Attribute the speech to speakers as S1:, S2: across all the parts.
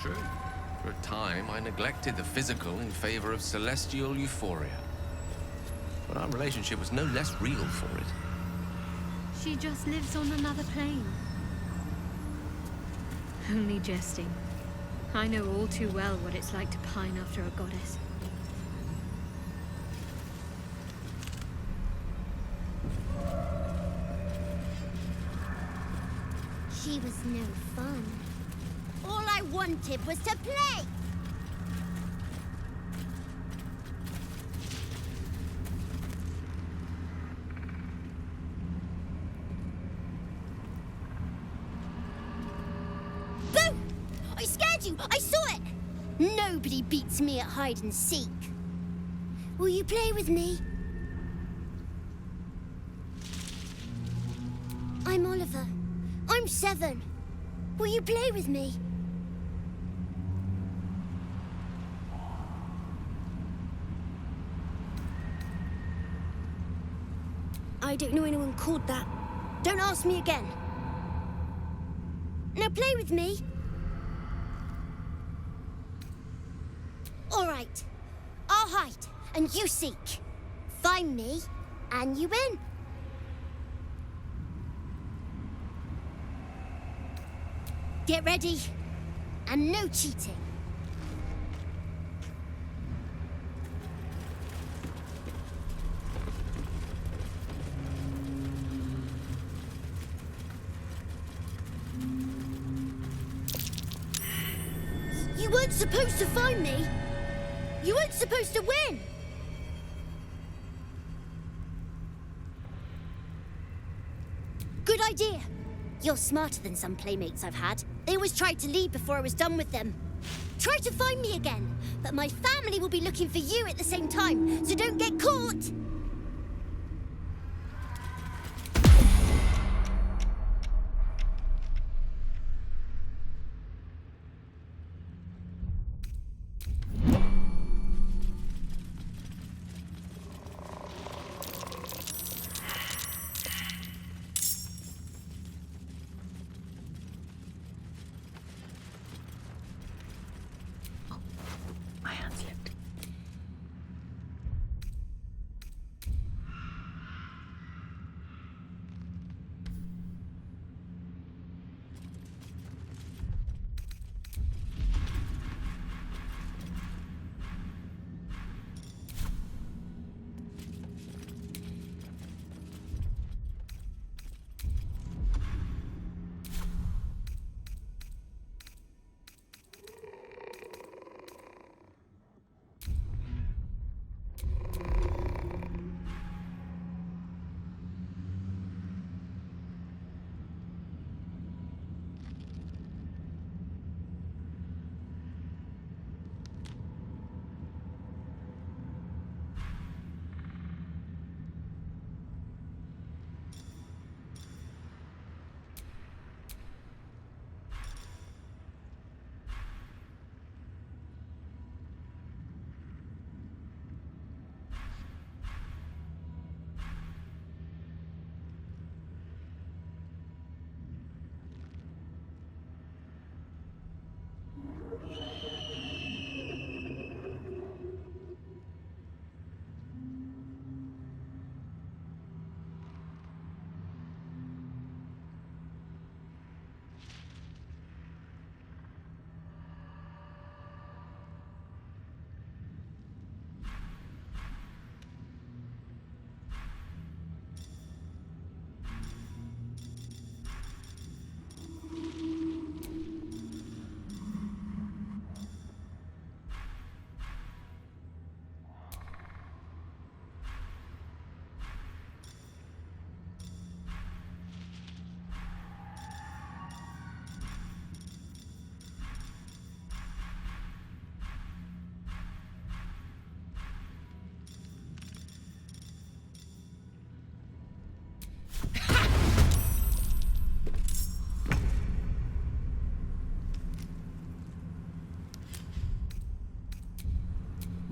S1: True. For a time, I neglected the physical in favor of celestial euphoria. But our relationship was no less real for it.
S2: She just lives on another plane. Only jesting. I know all too well what it's like to pine after a goddess.
S3: She was no fun. All I wanted was to play! Boo! I scared you! I saw it! Nobody beats me at hide and seek. Will you play with me? I'm Oliver. I'm 7. Will you play with me? I don't know anyone called that. Don't ask me again. Now play with me. All right. I'll hide, and you seek. Find me, and you win. Get ready, and no cheating. You weren't supposed to find me. You weren't supposed to win. Good idea. You're smarter than some playmates I've had. They always tried to leave before I was done with them. Try to find me again, but my family will be looking for you at the same time, so don't get caught!
S2: My hand slipped.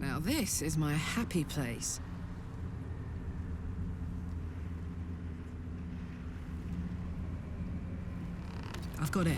S4: Now this is my happy place. I've got it.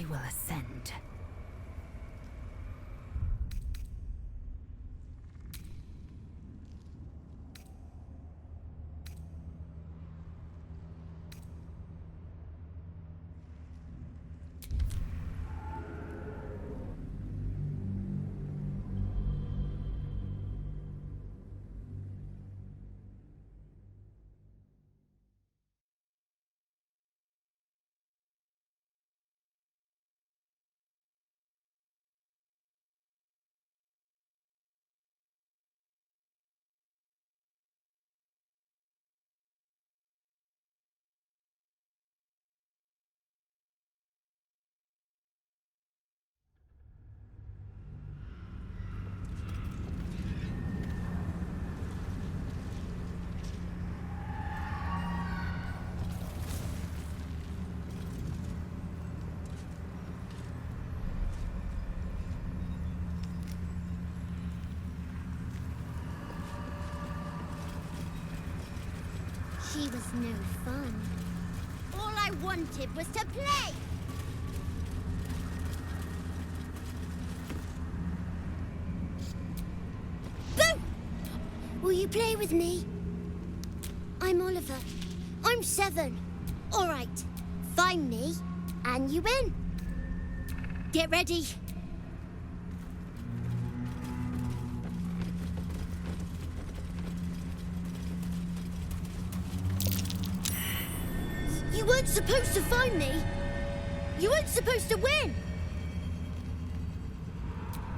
S5: I will ascend.
S3: She was no fun. All I wanted was to play! Boo! Will you play with me? I'm Oliver. I'm 7. All right. Find me, and you win. Get ready. You weren't supposed to find me. You weren't supposed to win.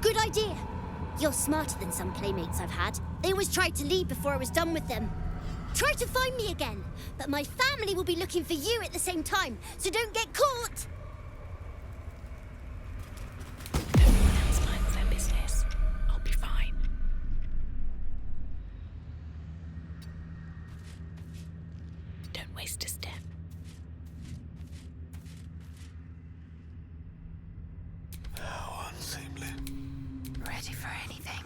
S3: Good idea. You're smarter than some playmates I've had. They always tried to leave before I was done with them. Try to find me again, but my family will be looking for you at the same time, so don't get caught.
S5: Everyone else minds their business. I'll be fine. Don't waste a step.
S1: How unseemly.
S5: Ready for anything.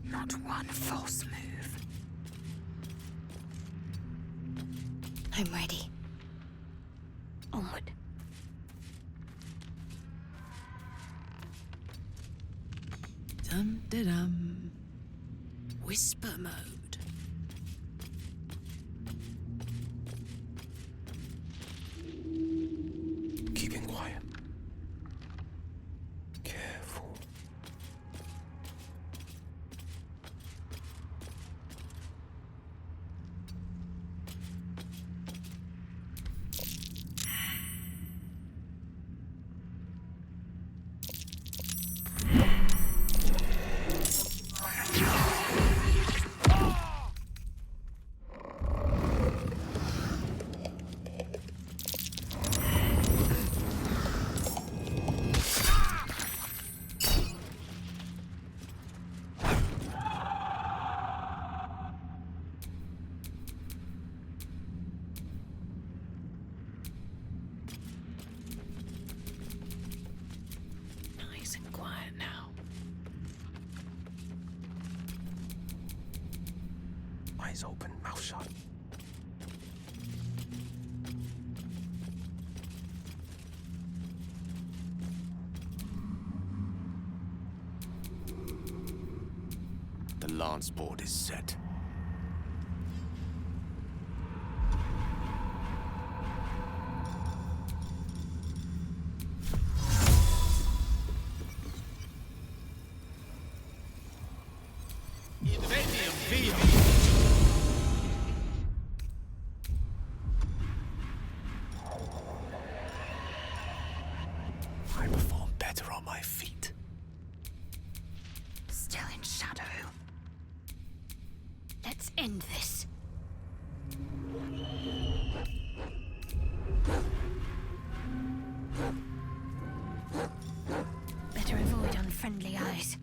S5: Not one false move. I'm ready. Onward.
S4: Dum-da-dum. Whisper mode.
S1: Keeping quiet. Careful.
S5: Nice and quiet now.
S1: Eyes open, mouth shut. The lance board is set. I perform better on my feet.
S5: Still in shadow.
S2: Let's end this.
S5: Better avoid unfriendly eyes.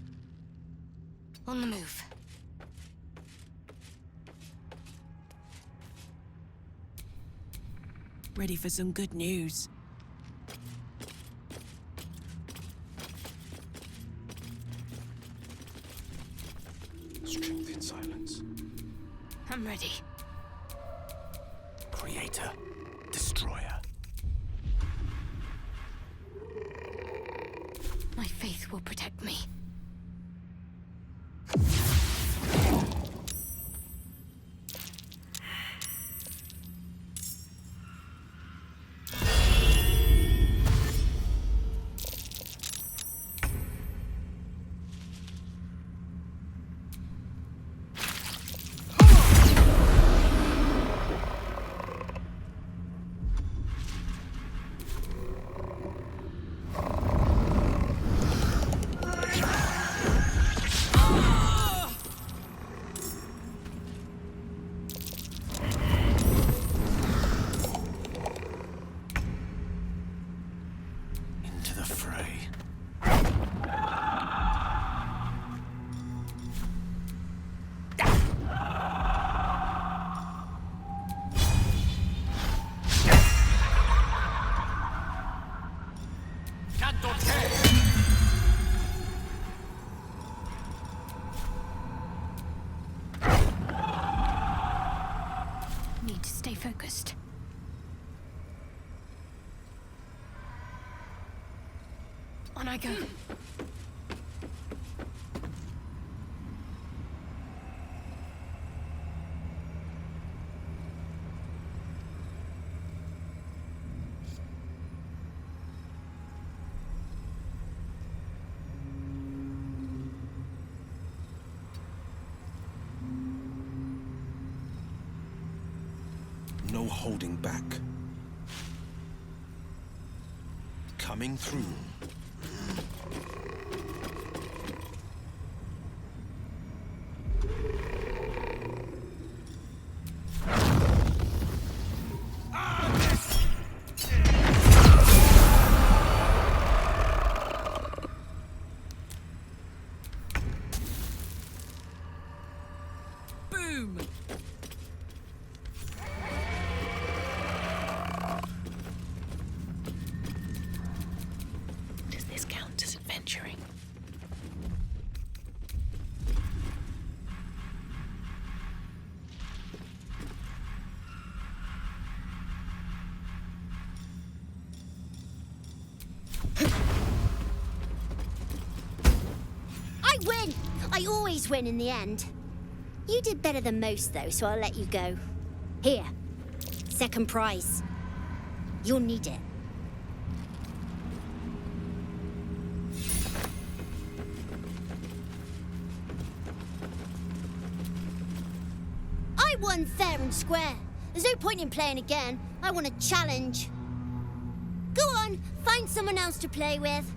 S5: On the move.
S4: Ready for some good news.
S1: Strength in silence.
S5: I'm ready.
S1: Creator. Destroyer.
S5: My faith will protect me.
S1: Into the fray.
S5: Need to stay focused. On I go.
S6: No holding back. Coming through.
S4: Boom!
S5: Does this count as adventuring?
S3: I win! I always win in the end. You did better than most, though, so I'll let you go. Here. Second prize. You'll need it. I won fair and square. There's no point in playing again. I want a challenge. Go on, find someone else to play with.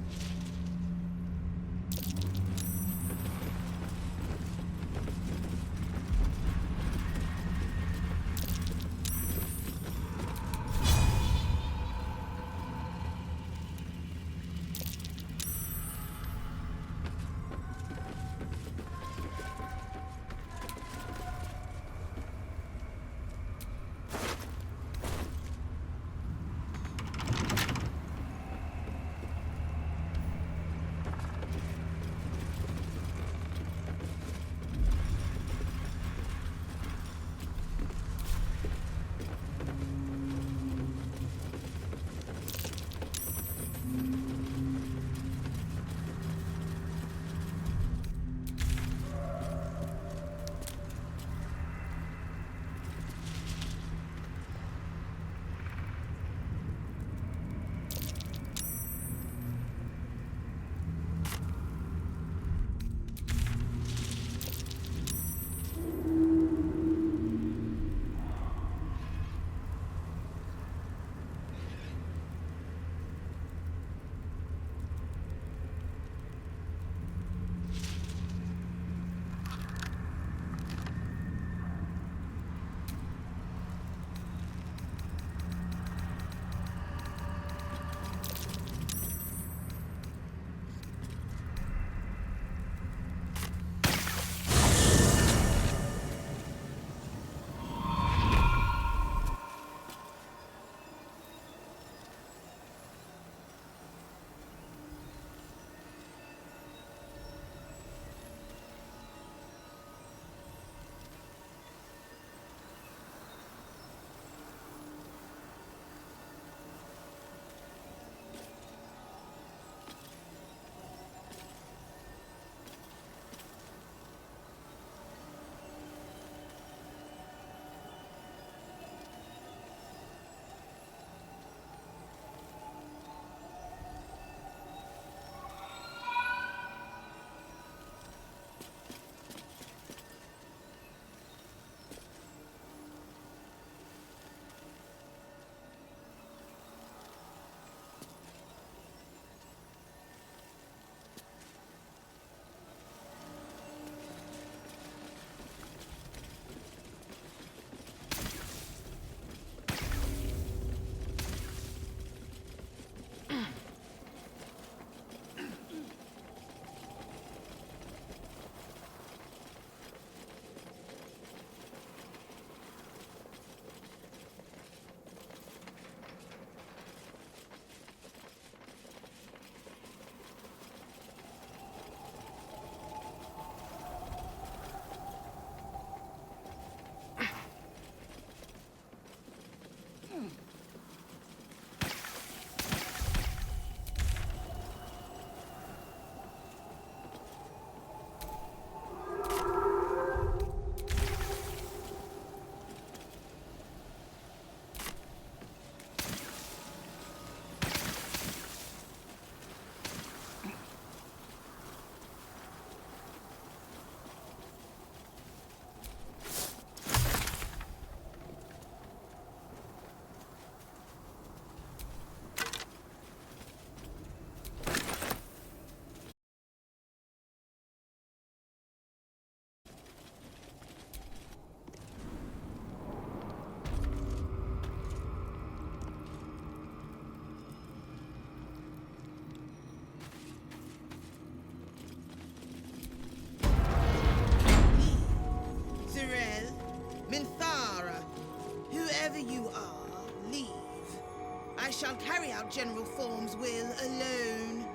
S7: shall carry out General Thorm's will alone.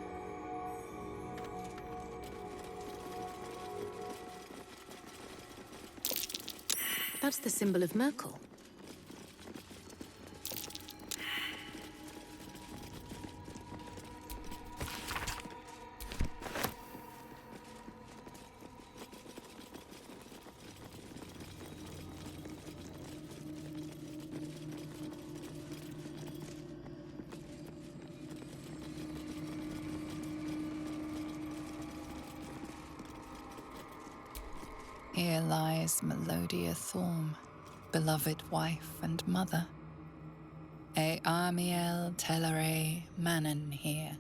S5: That's the symbol of Merkel.
S8: Here lies Melodia Thorm, beloved wife and mother. E Amiel Telere Manon here.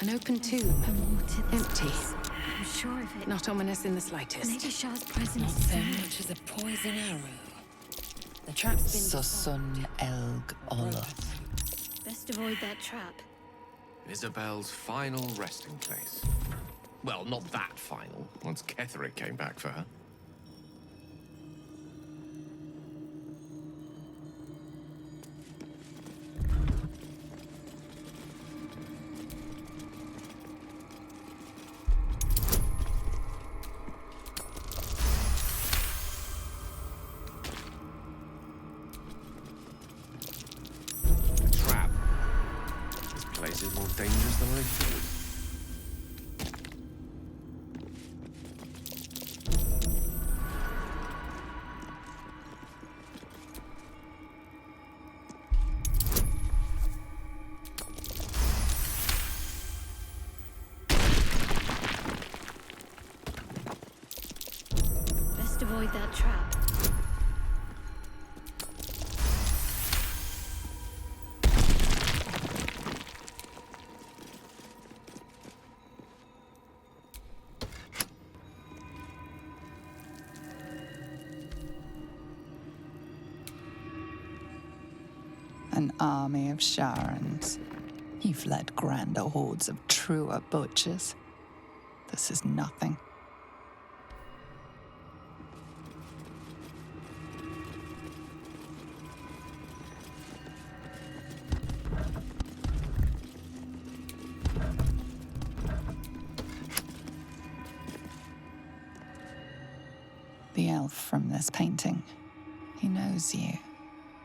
S5: An open tomb. Empty.
S2: I'm sure of it.
S5: Not ominous in the slightest.
S2: Lady Shah's presence
S9: Not
S2: is
S9: so
S2: there.
S9: much as a poison arrow. The trap's been
S8: Sosun Elg Oloth.
S2: Best avoid that trap.
S1: Isabel's final resting place. Well, not that final, once Ketheric came back for her. Trap. This place is more dangerous than I thought.
S2: Best avoid that trap.
S8: An army of Sharons. You've led grander hordes of truer butchers. This is nothing. The elf from this painting. He knows you.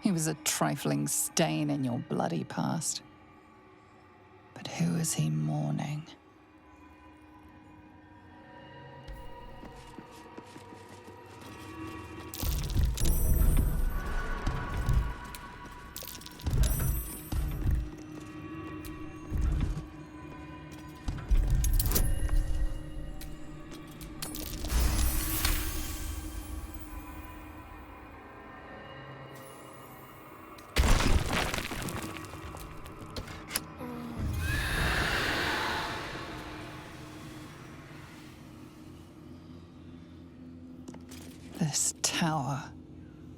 S8: He was a trifling stain in your bloody past. But who is he mourning? This tower.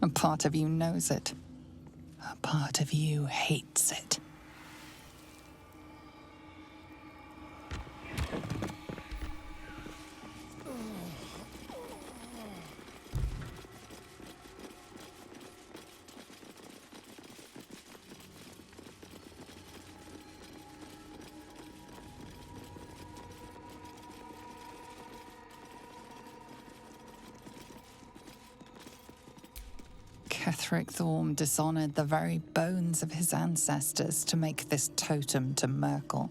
S8: A part of you knows it. A part of you hates it. Ketheric Thorm dishonored the very bones of his ancestors to make this totem to Merkel.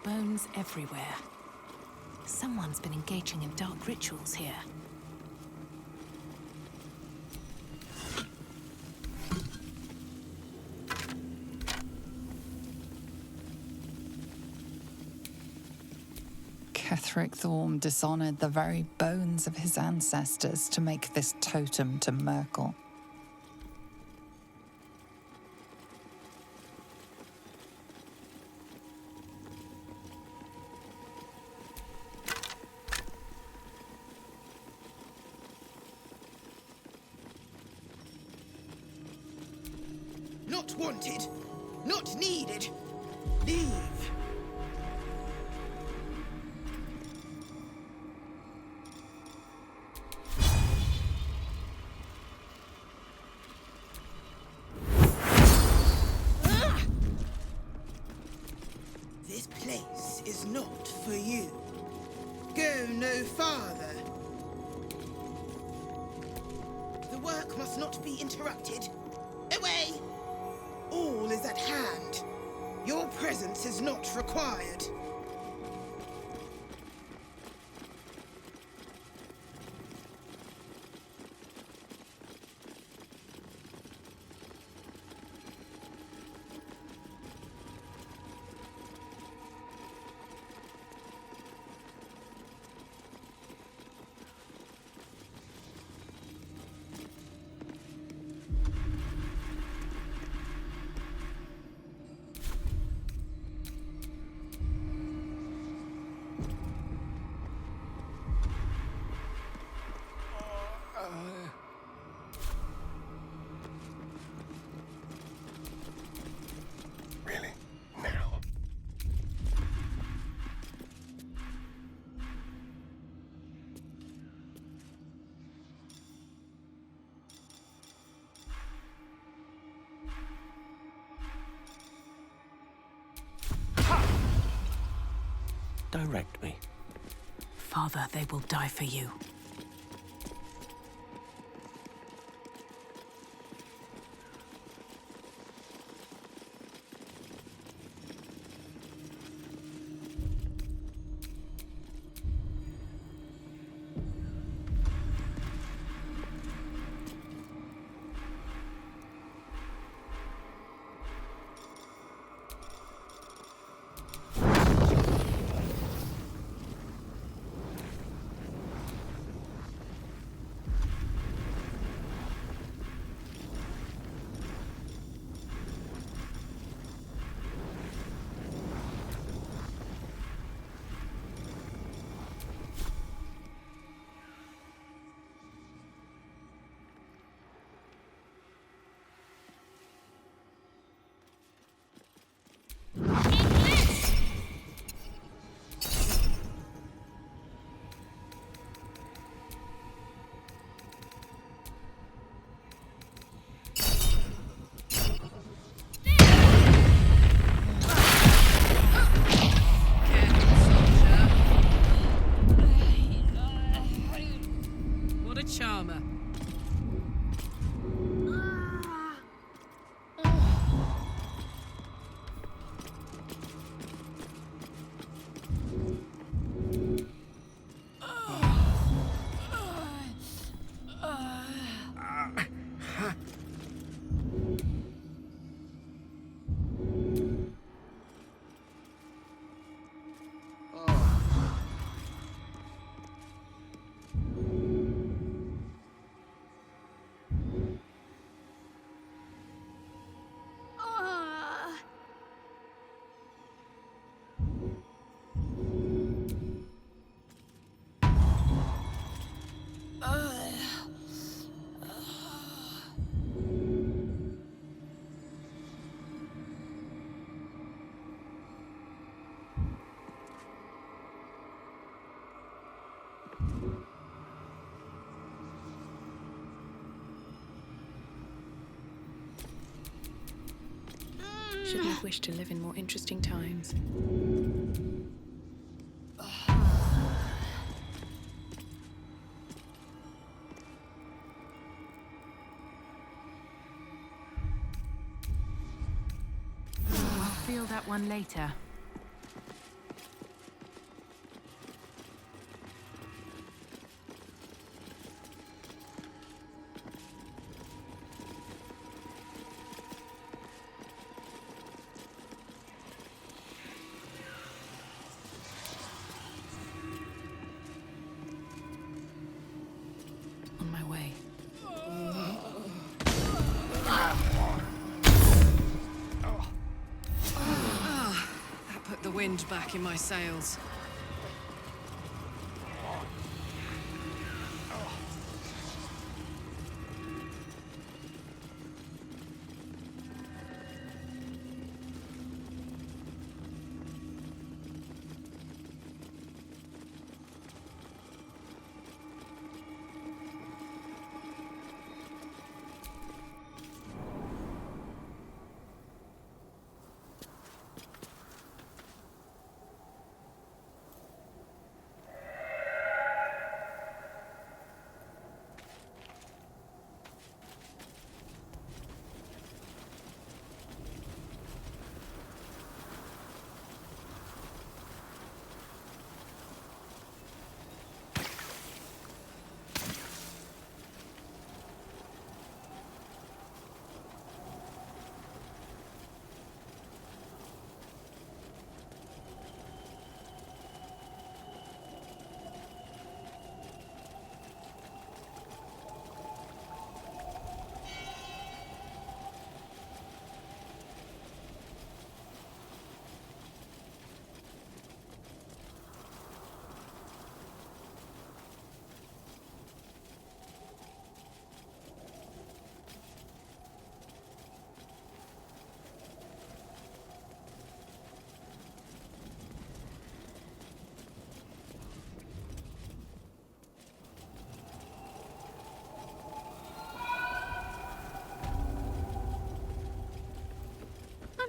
S5: Bones everywhere. Someone's been engaging in dark rituals here.
S8: Ketheric Thorm dishonored the very bones of his ancestors to make this totem to Merkel.
S7: Not Not wanted. Not needed. Leave. This place is not for you. Go no farther. The work must not be interrupted. Away! All is at hand. Your presence is not required.
S6: Really? Now? Direct me.
S5: Father, they will die for you.
S4: What a charmer.
S5: Shouldn't have wished to live in more interesting times. I'll feel that one later. On my way.
S4: That put the wind back in my sails.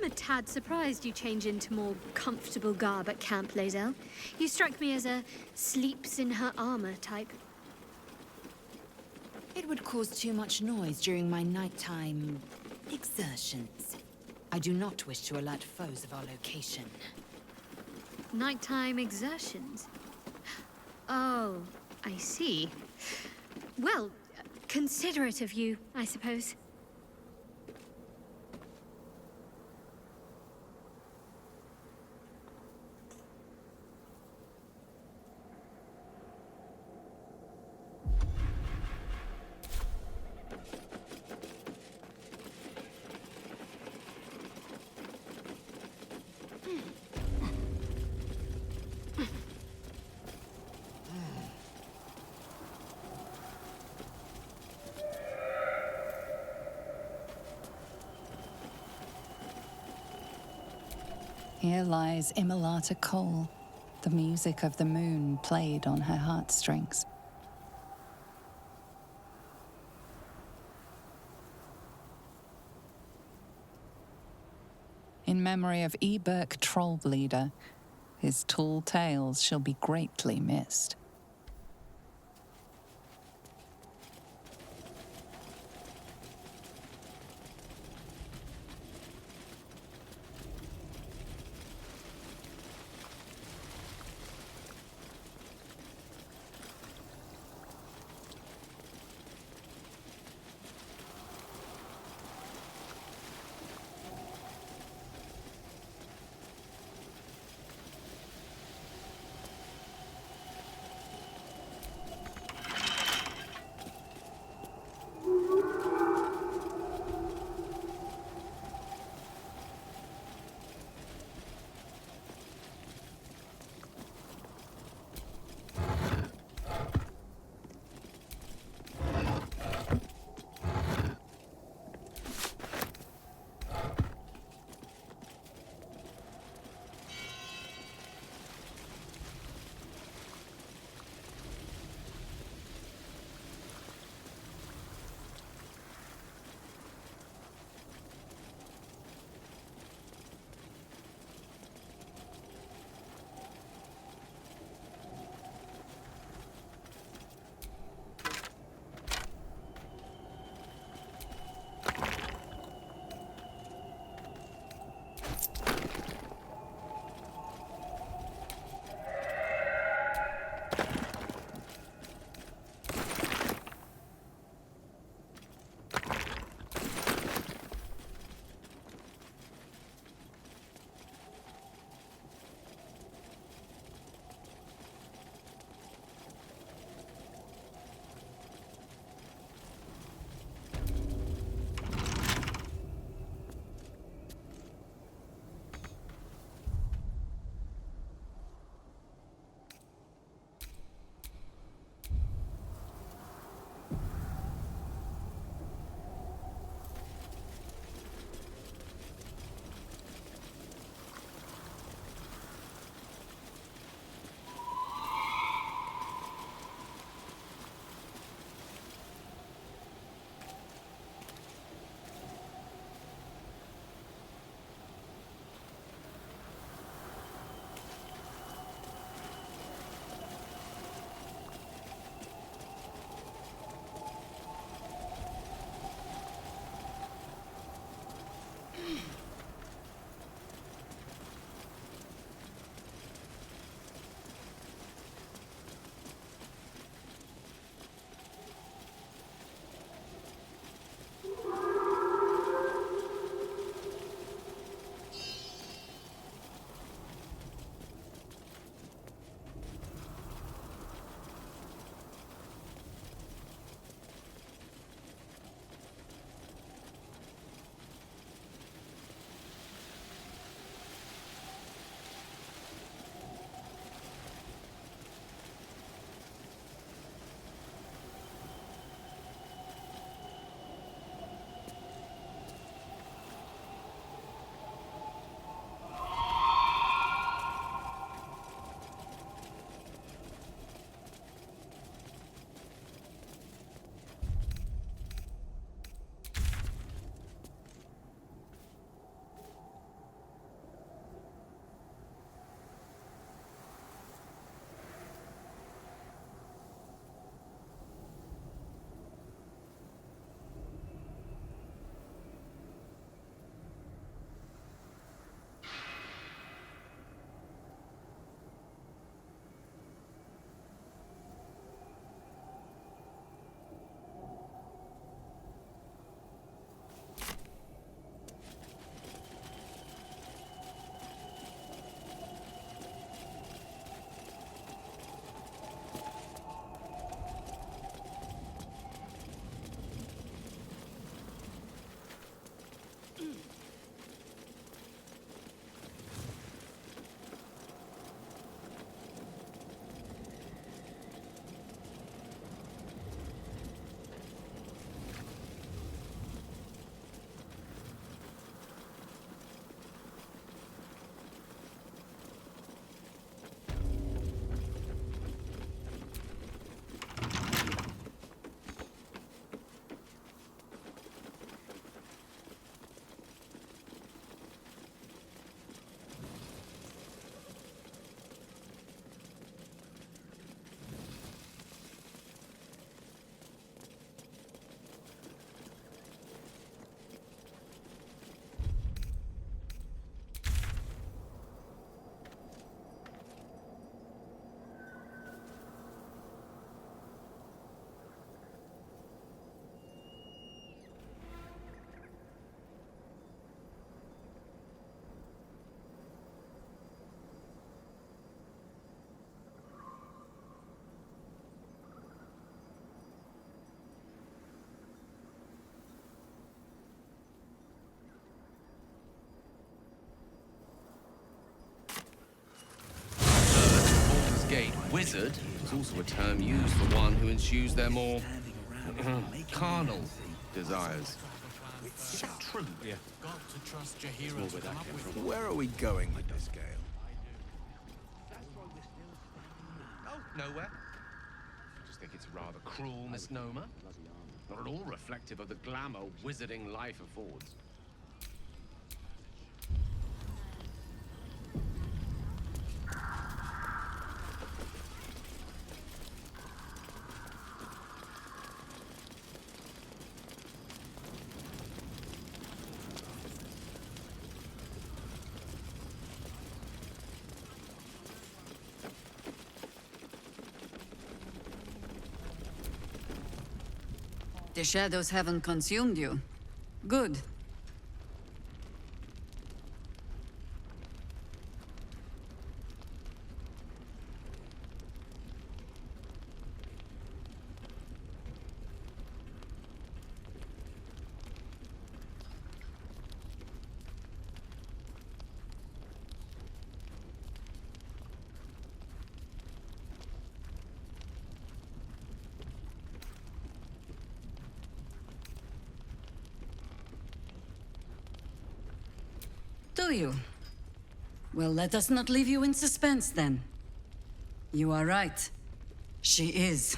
S2: am a tad surprised you change into more comfortable garb at Camp Lazel. You strike me as a sleeps in her armor type.
S9: It would cause too much noise during my nighttime exertions. I do not wish to alert foes of our location.
S2: Nighttime exertions? Oh, I see. Well, considerate of you, I suppose.
S8: Here lies Immolata Cole, the music of the moon played on her heartstrings. In memory of Eberk Trollbleeder, his tall tales shall be greatly missed.
S1: wizard is also a term used for one who ensues their more carnal desires. Is that true?
S6: Yeah.
S10: Got to trust your hero to come up with
S6: Where are we going with this, Gale?
S1: Oh, nowhere. I just think it's a rather cruel misnomer. Not at all reflective of the glamour wizarding life affords.
S9: The shadows haven't consumed you. Good. Do you? Well, let us not leave you in suspense, then. You are right. She is.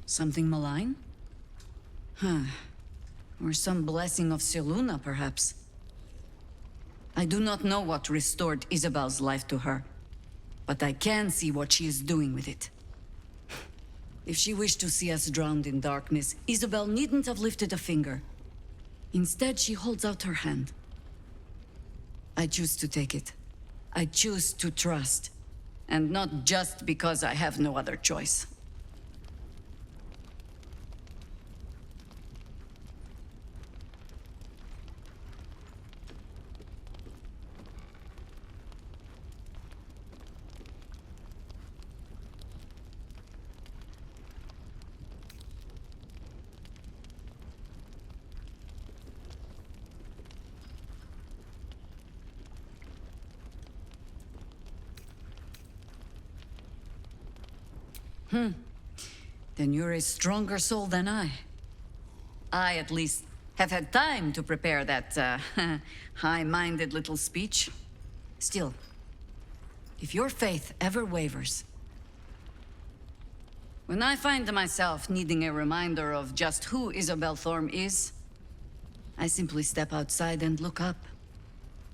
S9: Something malign? Huh. Or some blessing of Seluna, perhaps. I do not know what restored Isabel's life to her, but I can see what she is doing with it. If she wished to see us drowned in darkness, Isabel needn't have lifted a finger. Instead, she holds out her hand. I choose to take it. I choose to trust. And not just because I have no other choice. Then you're a stronger soul than I. I, at least, have had time to prepare that, high-minded little speech. Still, if your faith ever wavers... When I find myself needing a reminder of just who Isabel Thorm is, I simply step outside and look up.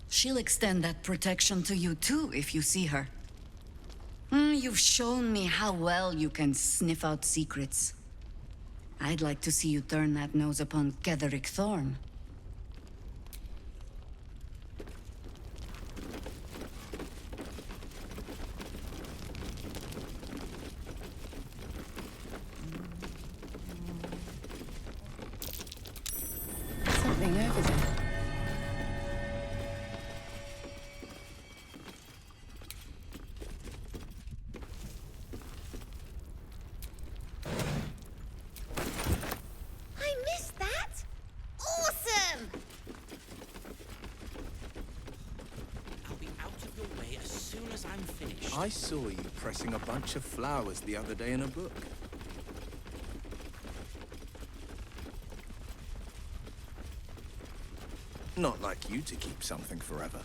S9: She'll extend that protection to you too, if you see her. You've shown me how well you can sniff out secrets. I'd like to see you turn that nose upon Ketherick Thorm.
S4: Something over there.
S6: I saw you pressing a bunch of flowers the other day in a book. Not like you to keep something forever.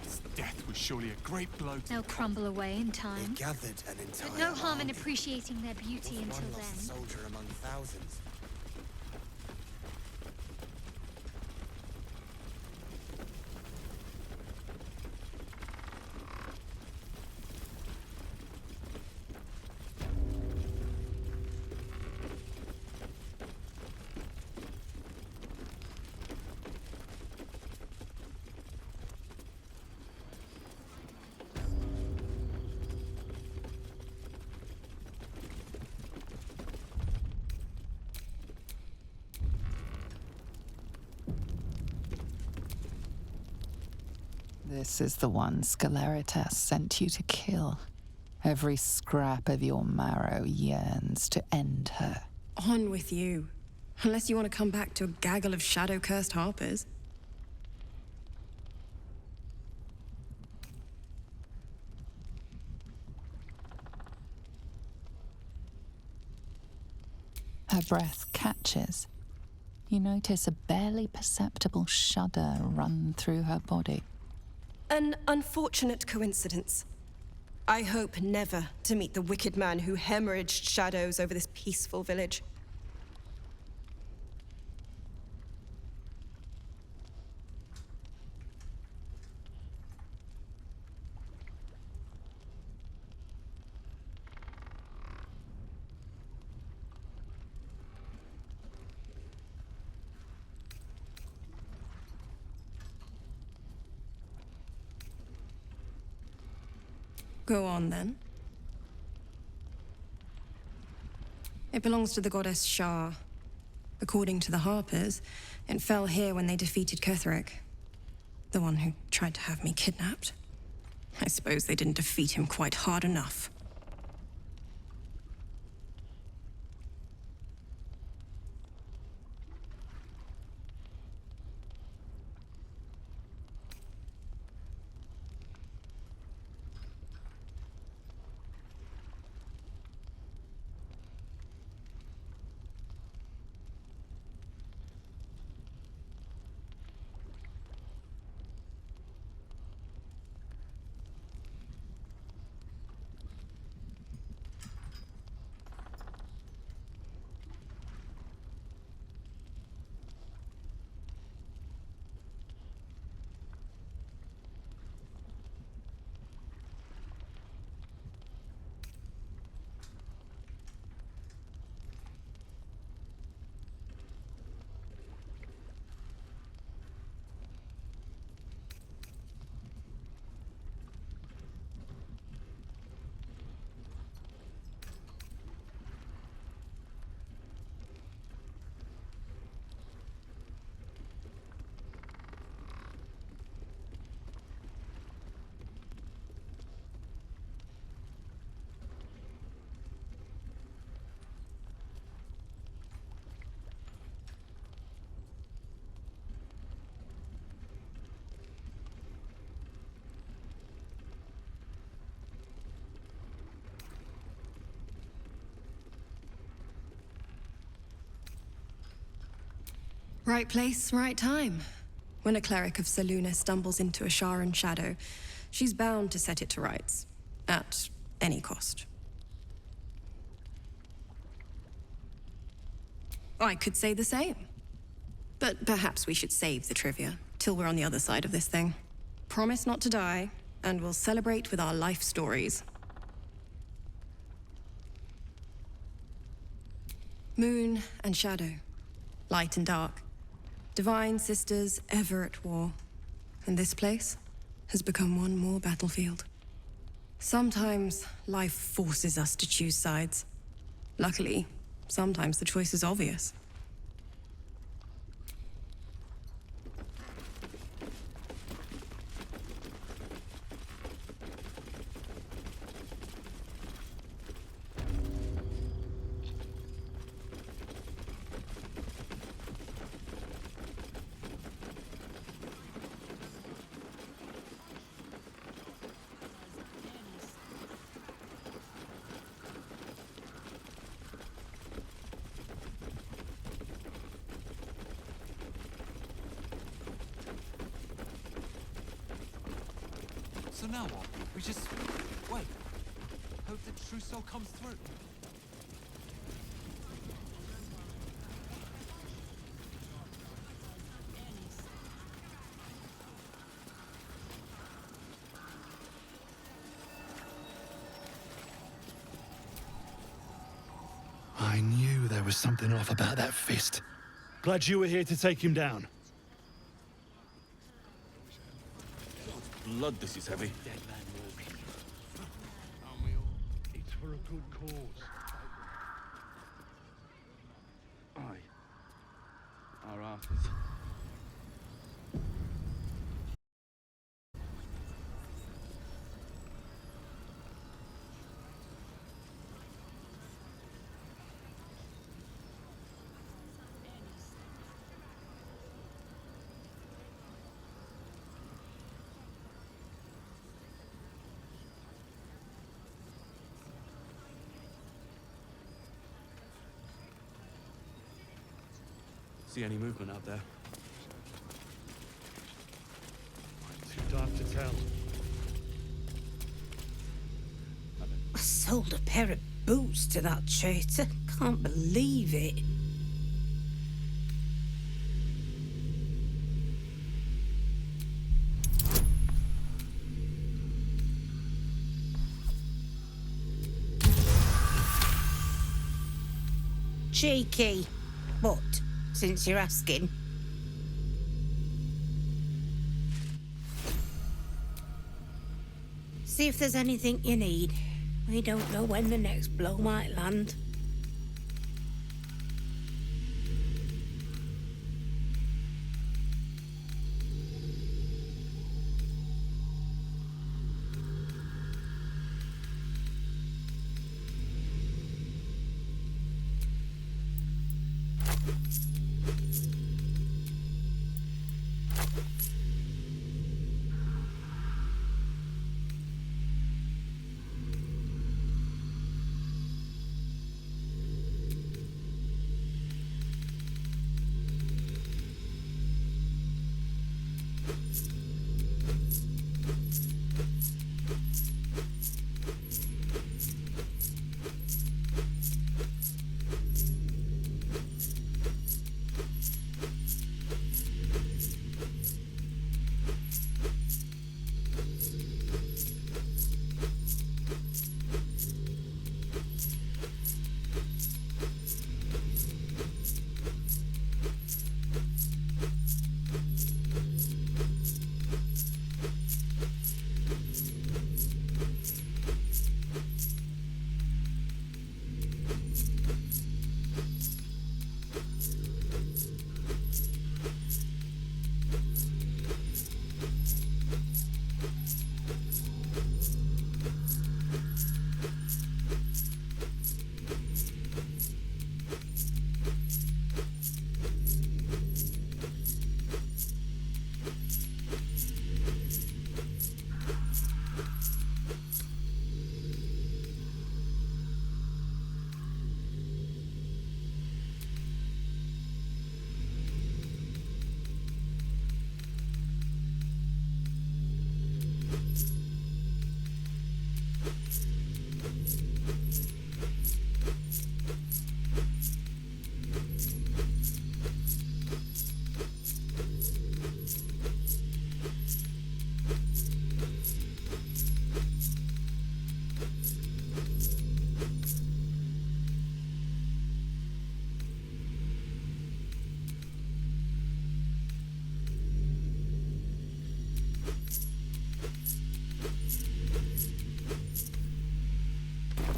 S10: Its death was surely a great blow to
S2: They'll crumble away in time.
S11: Gathered an entire
S2: But no harm in
S11: army.
S2: appreciating their beauty
S11: Wasn't
S2: until
S11: one lost
S2: then.
S11: soldier among thousands.
S8: This is the one Sceleritas sent you to kill. Every scrap of your marrow yearns to end her.
S12: On with you. Unless you want to come back to a gaggle of shadow-cursed harpers.
S8: Her breath catches. You notice a barely perceptible shudder run through her body.
S13: An unfortunate coincidence. I hope never to meet the wicked man who hemorrhaged shadows over this peaceful village.
S12: Go on, then. It belongs to the goddess Shah. According to the Harpers, it fell here when they defeated Ketheric, the one who tried to have me kidnapped. I suppose they didn't defeat him quite hard enough. Right place, right time. When a cleric of Selûne stumbles into a Sharan shadow, she's bound to set it to rights. At any cost. I could say the same. But perhaps we should save the trivia till we're on the other side of this thing. Promise not to die, and we'll celebrate with our life stories. Moon and shadow. Light and dark. Divine sisters ever at war. And this place has become one more battlefield. Sometimes life forces us to choose sides. Luckily, sometimes the choice is obvious.
S10: So now what? We just wait. Hope the trousseau comes through.
S14: I knew there was something off about that fist. Glad you were here to take him down.
S6: Blood, this is heavy.
S14: It's for a good cause.
S6: Our artists.
S15: See any movement out there?
S14: Too dark to tell.
S7: I sold a pair of boots to that traitor. Can't believe it. Cheeky. But, since you're asking. See if there's anything you need. We don't know when the next blow might land.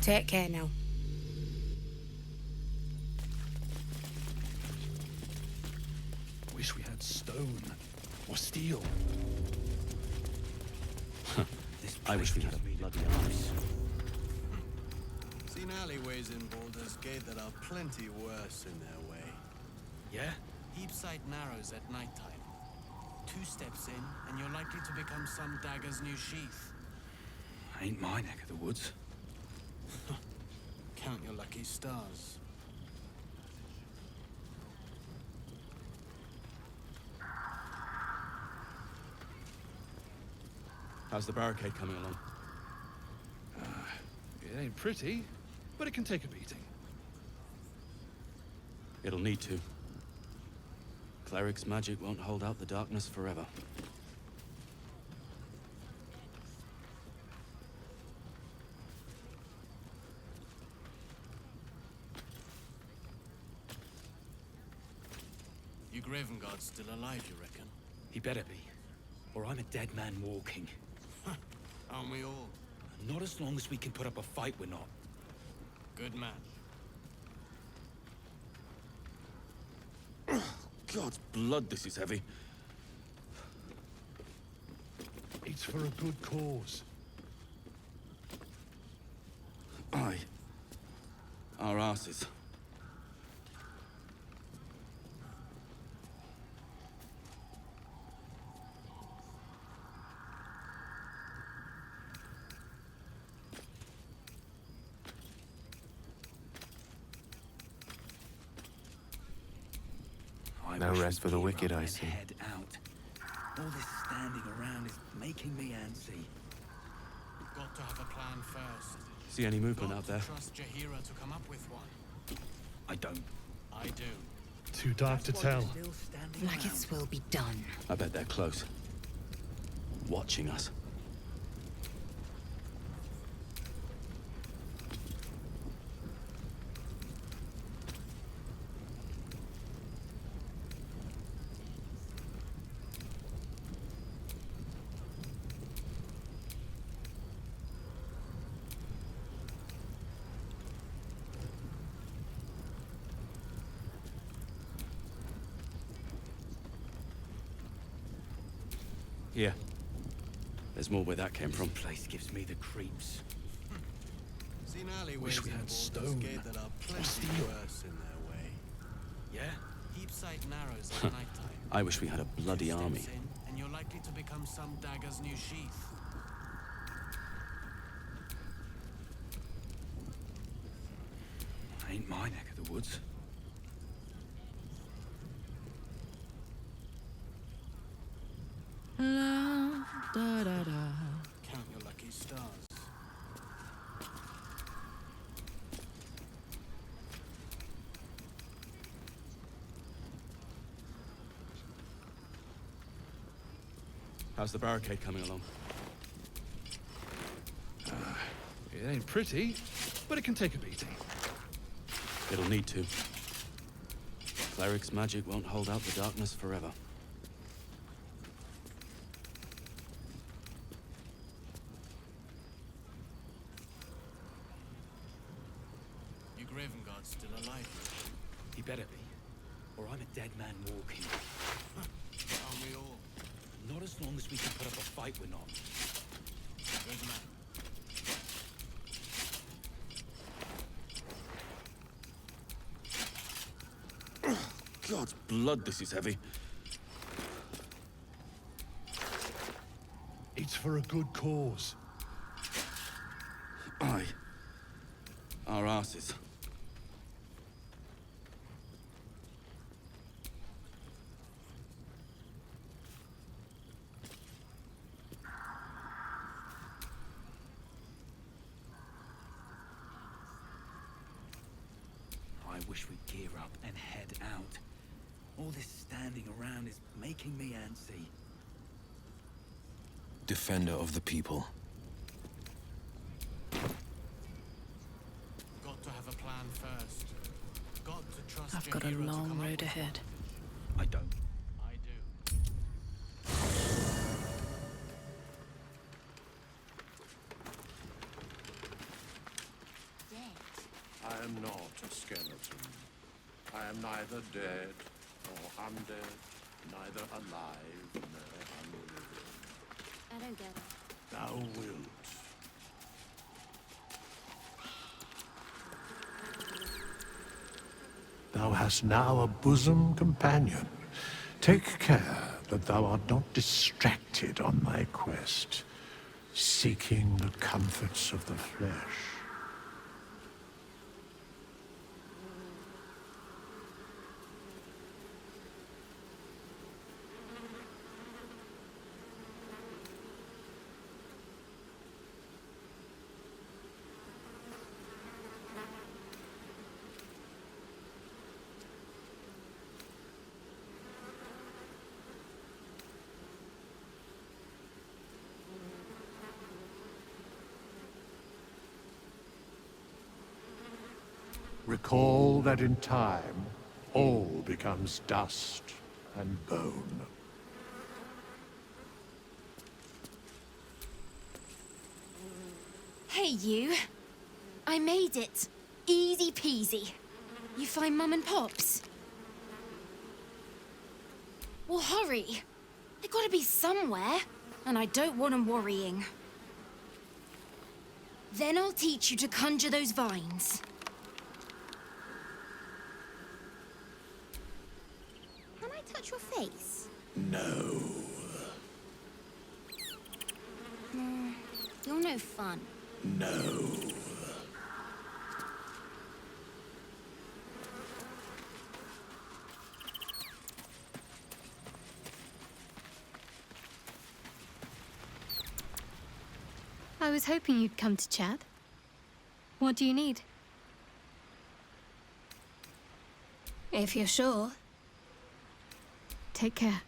S7: Take care now.
S14: Wish we had stone or steel.
S15: I wish we had a bloody arse.
S16: Seen alleyways in Baldur's Gate that are plenty worse in their way.
S14: Yeah?
S16: Heapside narrows at nighttime. 2 steps in, and you're likely to become some dagger's new sheath.
S15: Ain't my neck of the woods.
S16: Count your lucky stars.
S15: How's the barricade coming along?
S14: It ain't pretty, but it can take a beating.
S15: It'll need to. Cleric's magic won't hold out the darkness forever.
S16: You Gravenguard's still alive, you reckon?
S15: He better be, or I'm a dead man walking.
S16: Aren't we all?
S15: Not as long as we can put up a fight, we're not.
S16: Good man.
S15: God's blood, this is heavy.
S14: It's for a good cause.
S15: Aye. Our asses.
S6: No rest for the wicked, I see. Head out. All this standing around is making me antsy.
S16: We've got to have a plan first.
S10: See any movement out there?
S16: Trust Jahira to come up with one.
S6: I don't.
S16: I do.
S14: Too dark to tell.
S5: Nuggets will be done.
S10: I bet they're close. Watching us. Here. There's more where that came from.
S6: This place gives me the creeps.
S16: Seen alleyways
S14: Wish we
S16: in
S14: had
S16: Baldur's
S14: stone
S16: Gate that are plenty
S14: steel.
S16: worse in their way.
S6: Yeah?
S16: Keep sight narrows at nighttime.
S10: I wish we had a bloody
S16: Steps
S10: army.
S16: in, and you're likely to become some dagger's new sheath.
S6: Ain't my neck of the woods.
S4: Da da da.
S16: Count your lucky stars.
S10: How's the barricade coming along?
S14: It ain't pretty, but it can take a beating.
S10: It'll need to. Cleric's magic won't hold out the darkness forever.
S16: Your Graven Guard's still alive.
S15: He better be, or I'm a dead man walking.
S16: Aren't we all?
S15: Not as long as we can put up a fight, we're not.
S16: Good man.
S10: God's blood, this is heavy.
S14: It's for a good cause.
S10: Aye. Our asses.
S6: I wish we'd gear up and head out. All this standing around is making me antsy.
S1: Defender of the people.
S16: Got to have a plan first. Got to trust
S5: I've got a
S16: Jahira to
S5: long
S16: come up
S5: road
S16: with
S5: ahead.
S6: I don't.
S16: I do.
S17: I am not a skeleton. I am neither dead nor undead, neither alive nor unliving.
S3: I don't get it.
S17: Thou wilt. Thou hast now a bosom companion. Take care that thou art not distracted on thy quest, seeking the comforts of the flesh. Recall that in time, all becomes dust and bone.
S18: Hey, you. I made it. Easy peasy. You find Mum and Pops? Well, hurry. They gotta be somewhere, and I don't want them worrying. Then I'll teach you to conjure those vines.
S3: Can I touch your face?
S17: No.
S3: You're no fun.
S17: No.
S2: was hoping you'd come to chat. What do you need? If you're sure. Take care.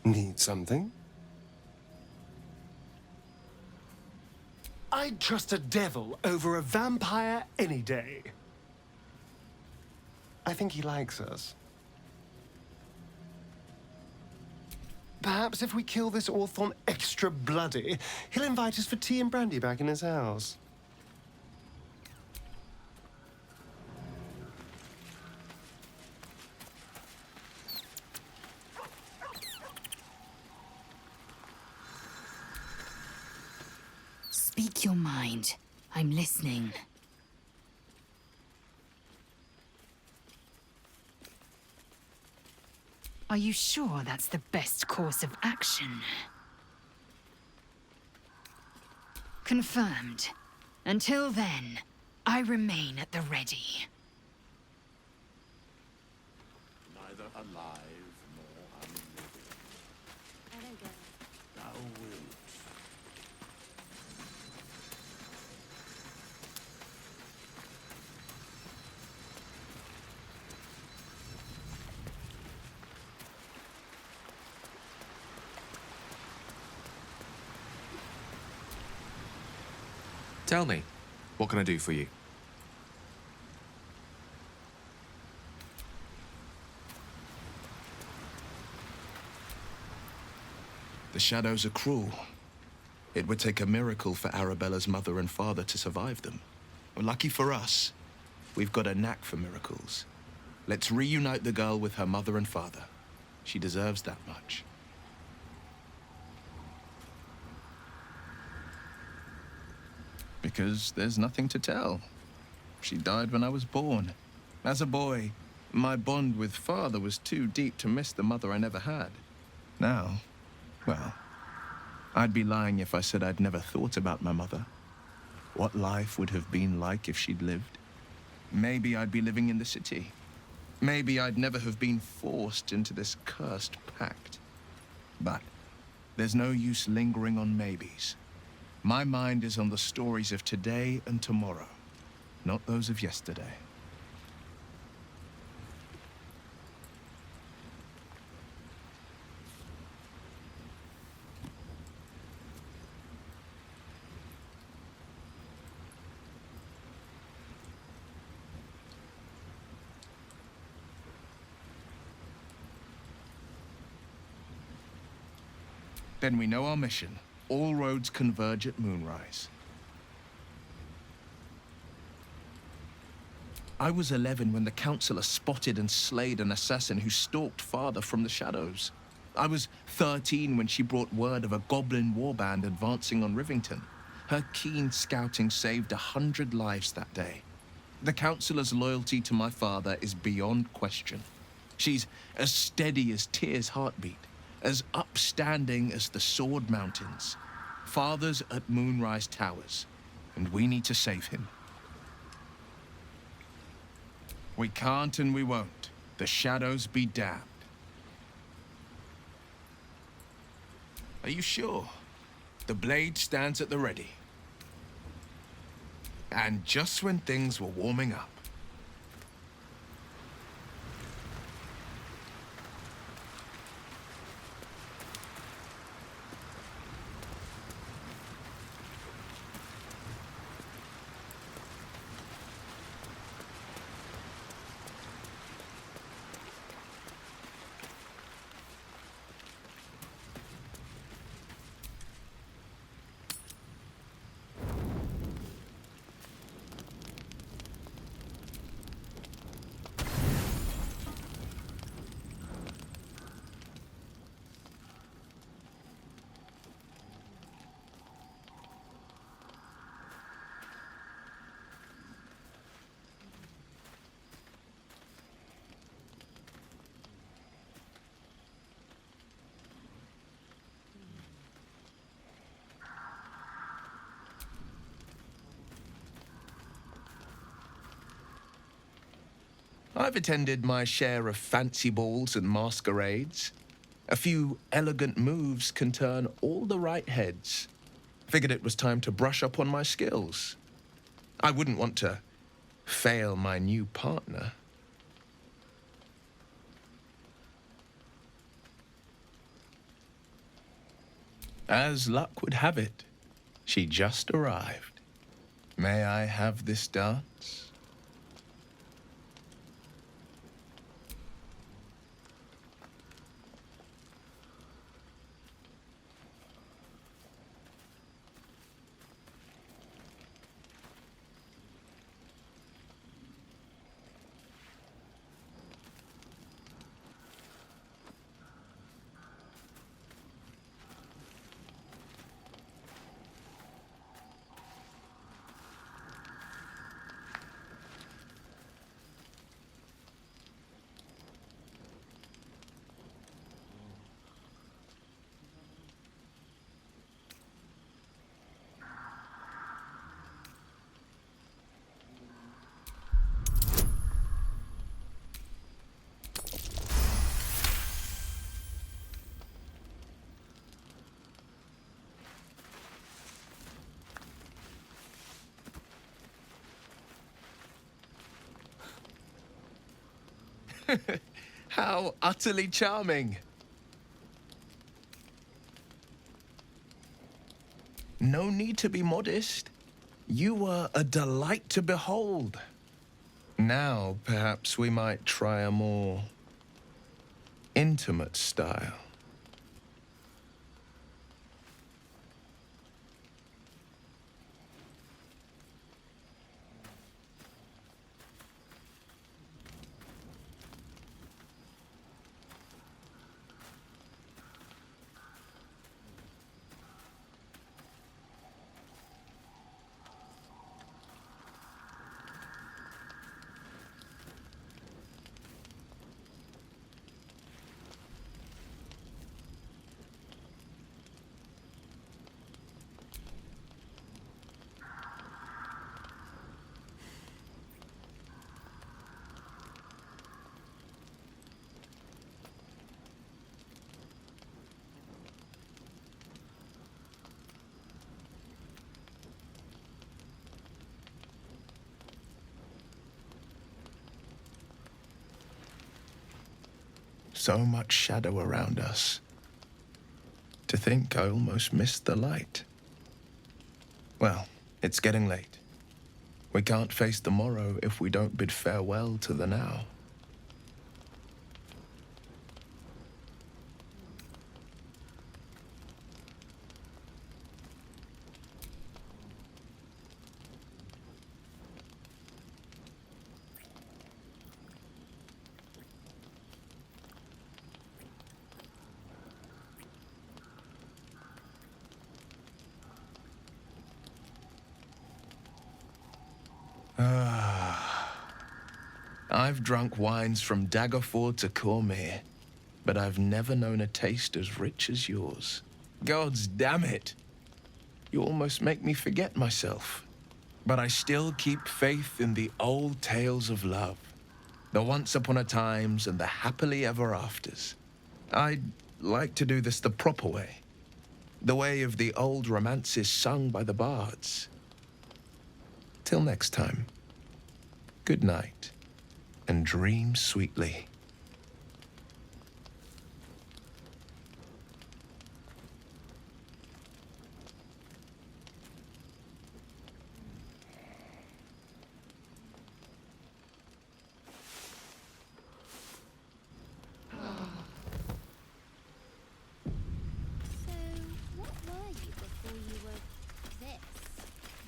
S19: Need something?
S20: I'd trust a devil over a vampire any day.
S19: I think he likes us. Perhaps if we kill this Orthon extra bloody, he'll invite us for tea and brandy back in his house.
S9: Speak your mind. I'm listening. Are you sure that's the best course of action? Confirmed. Until then, I remain at the ready.
S17: Neither alive nor unliving.
S3: I don't get it.
S17: Thou wilt.
S1: Tell me, what can I do for you?
S21: The shadows are cruel. It would take a miracle for Arabella's mother and father to survive them. Well, lucky for us, we've got a knack for miracles. Let's reunite the girl with her mother and father. She deserves that much. Because there's nothing to tell. She died when I was born. As a boy, my bond with father was too deep to miss the mother I never had. Now, well, I'd be lying if I said I'd never thought about my mother. What life would have been like if she'd lived. Maybe I'd be living in the city. Maybe I'd never have been forced into this cursed pact. But there's no use lingering on maybes. My mind is on the stories of today and tomorrow, not those of yesterday. Then we know our mission. All roads converge at moonrise. I was 11 when the Councillor spotted and slayed an assassin who stalked father from the shadows. I was 13 when she brought word of a goblin warband advancing on Rivington. Her keen scouting saved 100 lives that day. The Councillor's loyalty to my father is beyond question. She's as steady as Tyr's heartbeat, as upstanding as the Sword Mountains. Father's at Moonrise Towers, and we need to save him. We can't and we won't. The shadows be damned. Are you sure? The blade stands at the ready. And just when things were warming up. I've attended my share of fancy balls and masquerades. A few elegant moves can turn all the right heads. Figured it was time to brush up on my skills. I wouldn't want to fail my new partner. As luck would have it, she just arrived. May I have this dance? How utterly charming. No need to be modest. You were a delight to behold. Now, perhaps we might try a more intimate style. So much shadow around us. To think I almost missed the light. Well, it's getting late. We can't face the morrow if we don't bid farewell to the now. I've drunk wines from Daggerford to Cormyr, but I've never known a taste as rich as yours. Gods damn it! You almost make me forget myself. But I still keep faith in the old tales of love. The once upon a times and the happily ever afters. I'd like to do this the proper way. The way of the old romances sung by the bards. Till next time, good night, and dream sweetly.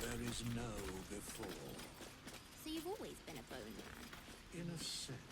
S17: There is no before.
S3: So you've always been a bone man?
S17: In a sense.